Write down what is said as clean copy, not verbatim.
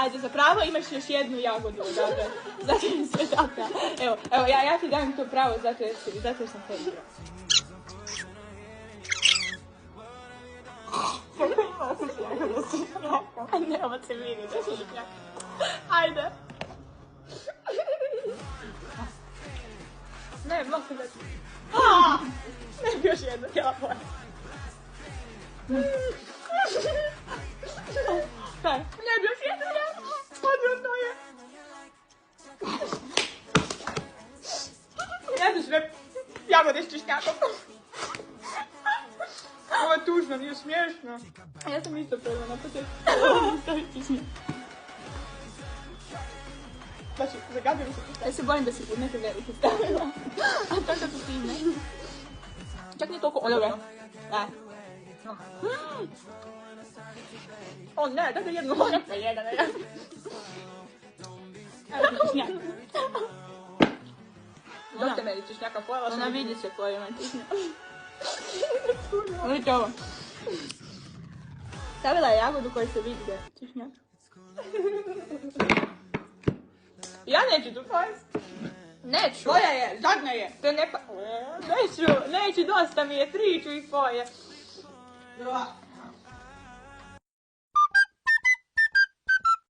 Ajde, za pravo imaš još jednu jagodu, dakle. Zato je sve tako. Evo, ja ti dam to pravo zato jer sam te igrao. Ne, ovo se vidi da si igra. Ajde. Ne, mogu da ti. Ne bi još jedno htjela pojeti. Kaj? Ne bi još jedno htjela. Odvrno je. Ja ću sve jagode s češnjakom. Ovo je tužno, nije smiješno. Ja sam isto prvo na početku. Znači, zagadio mi se češnjak. Ja se bojim da si pod neke velike stavila. A to što su fine. Čak nije toliko odobro. Da. O ne, daj da jednu moram pa jedan. Evo ti češnjak. Dosta meni češnjaka pojela. Ona vidi se koja ima češnjak. Vidite ovo. Stavila je jagodu koju se vidi da je češnjak. Ja neću tu pojesti. Neću. Tvoja je, zadnja je. To ne pa... Neću, dosta mi je, 3 ću ih pojesti.